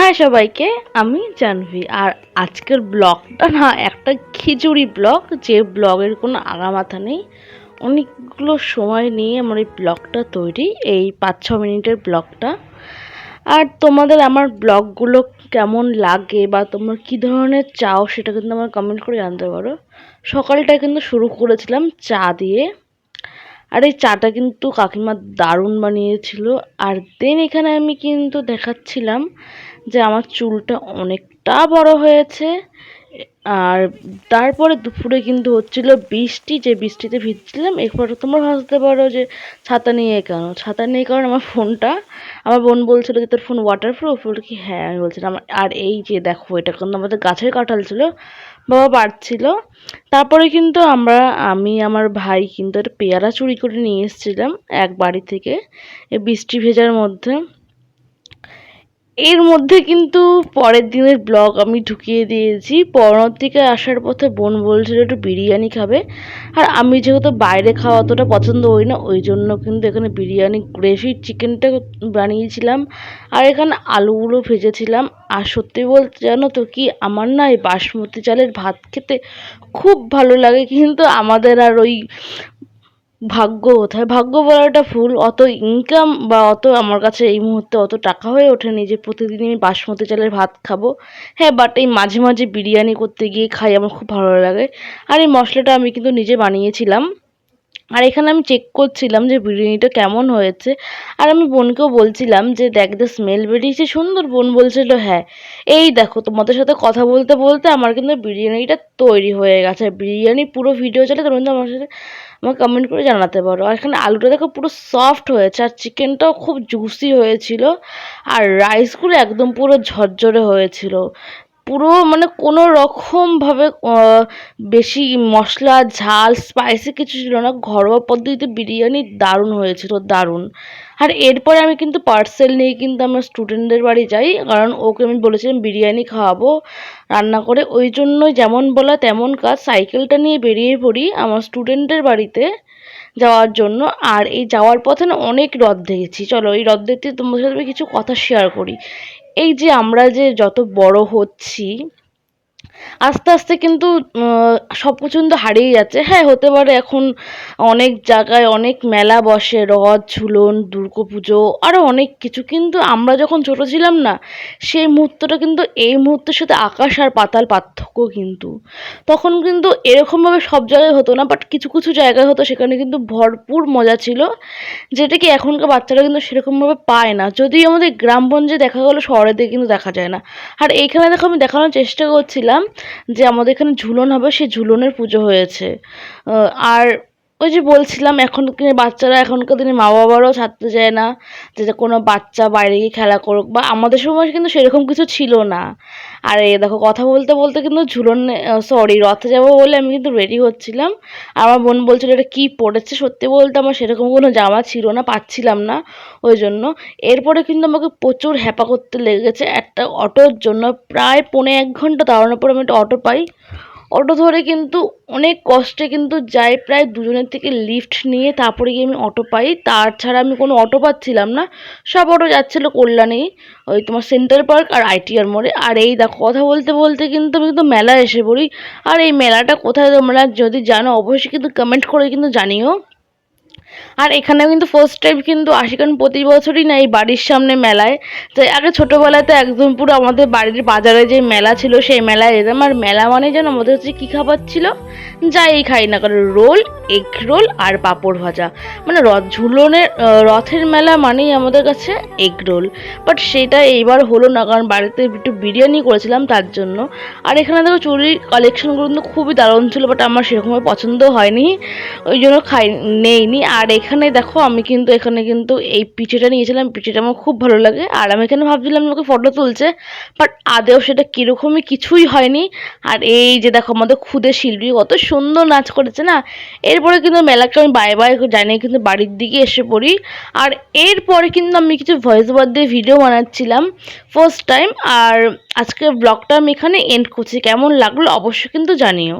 High সবাইকে, আমি জাহ্নবী। আর আজকের ব্লগটা না একটা খিচুড়ি ব্লগ, যে ব্লগের কোনো আগামাথা নেই। অনেকগুলো সময় নিয়ে আমার এই ব্লগটা তৈরি, এই 5-6 মিনিটের ব্লগটা। আর তোমাদের আমার ব্লগগুলো কেমন লাগে বা তোমরা কী ধরনের চাও সেটা কিন্তু আমার কমেন্ট করে জানতে পারো। সকালটা কিন্তু শুরু করেছিলাম চা দিয়ে, আর এই চাটা কিন্তু কাকিমা দারুণ বানিয়েছিল। আর দেন এখানে আমি কিন্তু দেখাচ্ছিলাম যে আমার চুলটা অনেকটা বড় হয়েছে। আর তারপরে দুপুরে কিন্তু হচ্ছিল বৃষ্টি, যে বৃষ্টিতে ভিজছিলাম। এরপর তোমরা ভাবতে পারো যে ছাতা নিয়ে কেন, ছাতা নিয়ে কারণ আমার ফোনটা, আমার বোন বলছিল যে তোর ফোন ওয়াটারপ্রুফ, বলে কি হ্যাঁ আমি বলছিলাম। আর এই যে দেখো, এটা কিন্তু আমাদের গাছের কাঁঠাল ছিল, বাবা পাড়ছিল। তারপরে কিন্তু আমি আমার ভাই কিন্তু একটা পেয়ারা চুরি করে নিয়ে এসেছিলাম এক বাড়ি থেকে, এই বৃষ্টি ভেজার মধ্যে। এর মধ্যে কিন্তু পরের দিনের ব্লগ আমি ঢুকিয়ে দিয়েছি। পড়ানোর থেকে আসার পথে বোন বলছিল একটু বিরিয়ানি খাবে, আর আমি যেহেতু বাইরে খাওয়া অতটা পছন্দ করি না, ওই জন্য কিন্তু এখানে বিরিয়ানি গ্রেভি চিকেনটা বানিয়েছিলাম, আর এখানে আলুগুলো ভেজেছিলাম। আর সত্যি বলতে জানো তো কি, আমার না এই বাসমতি চালের ভাত খেতে খুব ভালো লাগে, কিন্তু আমাদের আর ওই ভাগ্য কোথায়, ভাগ্য বলাটা ভুল, অত ইনকাম বা অত আমার কাছে এই মুহূর্তে অত টাকা হয়ে ওঠেনি যে প্রতিদিন আমি বাসমতি চালের ভাত খাবো। হ্যাঁ, বাট এই মাঝে মাঝে বিরিয়ানি করতে গিয়ে খাই, আমার খুব ভালো লাগে। আর এই মশলাটা আমি কিন্তু নিজে বানিয়েছিলাম। আর এখানে আমি চেক করছিলাম যে বিরিয়ানিটা কেমন হয়েছে। আর আমি বোনকেও বলছিলাম যে দেখ, দ্য স্মেল বেরিয়েছে সুন্দর। বোন বলছিল হ্যাঁ। এই দেখো, তোমাদের সাথে কথা বলতে বলতে আমার কিন্তু বিরিয়ানিটা তৈরি হয়ে গেছে। বিরিয়ানি পুরো ভিডিও চলে, তোমরা কিন্তু আমার সাথে আমাকে কমেন্ট করে জানাতে পারো। আর এখানে আলুটা দেখো পুরো সফট হয়েছে, আর চিকেনটাও খুব জুসি হয়েছিল, আর রাইসগুলো একদম পুরো ঝরঝরে হয়েছিল। পুরো মানে কোনো রকমভাবে বেশি মশলা ঝাল স্পাইসি কিছু ছিল না, ঘরোয়া পদ্ধতিতে বিরিয়ানি দারুণ হয়েছিল, দারুণ। আর এরপরে আমি কিন্তু পার্সেল নিয়ে কিন্তু আমার স্টুডেন্টদের বাড়ি যাই, কারণ ওকে আমি বলেছিলাম বিরিয়ানি খাওয়াবো রান্না করে। ওই জন্যই যেমন বলা তেমন কাজ, সাইকেলটা নিয়ে বেরিয়ে পড়ি আমার স্টুডেন্টের বাড়িতে যাওয়ার জন্য। আর এই যাওয়ার পথে না অনেক হ্রদ দেখেছি, চলো এই হ্রদ দেখতে তোমাদের সাথে কিছু কথা শেয়ার করি। এই যে আমরা যে যত বড় হচ্ছি, আস্তে আস্তে কিন্তু সব কিছু কিন্তু হারিয়ে যাচ্ছে। হ্যাঁ, হতে পারে এখন অনেক জায়গায় অনেক মেলা বসে, রথ, ঝুলন, দুর্গাপুজো, আরও অনেক কিছু, কিন্তু আমরা যখন ছোট ছিলাম না, সেই মুহূর্তটা কিন্তু এই মুহূর্তের সাথে আকাশ আর পাতাল পার্থক্য। কিন্তু তখন কিন্তু এরকমভাবে সব জায়গায় হতো না, বাট কিছু কিছু জায়গায় হতো, সেখানে কিন্তু ভরপুর মজা ছিল, যেটা কি এখনকার বাচ্চারা কিন্তু সেরকমভাবে পায় না। যদিও আমাদের গ্রামগঞ্জে দেখা গেলো, শহরের দিকে কিন্তু দেখা যায় না। আর এইখানে দেখো, আমি দেখানোর চেষ্টা করছিলাম যে আমাদের এখানে ঝুলন হবে, সেই ঝুলনের পুজো হয়েছে। আর ওই যে বলছিলাম, এখনকার বাচ্চারা, এখনকার দিনে মা বাবারাও ছাড়তে চায় না যে কোনো বাচ্চা বাইরে গিয়ে খেলা করুক, বা আমাদের সময় কিন্তু সেরকম কিছু ছিল না। আর এই দেখো, কথা বলতে বলতে কিন্তু সরি, রথে যাবো বলে আমি কিন্তু রেডি হচ্ছিলাম। আমার বোন বলছিল এটা কী পড়েছে, সত্যি বলতে আমার সেরকম কোনো জামা ছিল না, পাচ্ছিলাম না, ওই জন্য। এরপরে কিন্তু আমাকে প্রচুর হ্যাপা করতে লেগেছে একটা অটোর জন্য। প্রায় 1.25 ঘন্টা দাঁড়ানোর পর আমি একটা অটো পাই। অটো ধরে কিন্তু অনেক কষ্টে কিন্তু যাই, প্রায় দুজনের থেকে লিফট নিয়ে তারপরে গিয়ে আমি অটো পাই। তাছাড়া আমি কোনো অটো পাচ্ছিলাম না, সব অটো যাচ্ছিলো কল্যাণী, ওই তোমার সেন্ট্রাল পার্ক আর ITR মোড়ে। আর এই দেখো, কথা বলতে বলতে কিন্তু আমি কিন্তু মেলায় এসে পড়ি। আর এই মেলাটা কোথায় তোমরা যদি জানো অবশ্যই কিন্তু কমেন্ট করে কিন্তু জানিও। আর এখানেও কিন্তু ফার্স্ট টাইম কিন্তু আসি, কারণ প্রতি বছরই না এই বাড়ির সামনে মেলায়। তো আগে ছোটোবেলাতে একদম পুরো আমাদের বাড়ির বাজারে যে মেলা ছিল সেই মেলায় যেতাম। আর মেলা মানে যেন আমাদের হচ্ছে কী খাবার ছিল, যাই খাই না কারণ রোল, এগ রোল আর পাঁপড় ভাজা। মানে রথের মেলা মানেই আমাদের কাছে এগ রোল। বাট সেটা এইবার হলো না, কারণ বাড়িতে একটু বিরিয়ানি করেছিলাম তার জন্য। আর এখানে দেখো চুড়ির কালেকশনগুলো কিন্তু খুবই দারুণ ছিল, বাট আমার সেরকমভাবে পছন্দ হয়নি, ওই জন্য নেইনি। আর এখানে দেখো, আমি কিন্তু এখানে কিন্তু এই পিঠেটা নিয়েছিলাম, পিঠেটা আমার খুব ভালো লাগে। আর আমি এখানে ভাবছিলাম আমাকে ফটো তুলছে, বাট আদেও সেটা কীরকমই কিছুই হয়নি। আর এই যে দেখো, আমাদের খুদে শিল্পী কত সুন্দর নাচ করেছে না। এরপরে কিন্তু মেলাকে আমি বাই বাই জানিয়ে কিন্তু বাড়ির দিকে এসে পড়ি। আর এরপরে কিন্তু আমি কিছু ভয়েস ওভার দিয়ে ভিডিও বানাচ্ছিলাম ফার্স্ট টাইম। আর আজকের ব্লগটা আমি এখানে এন্ড করছি, কেমন লাগলো অবশ্যই কিন্তু জানিও।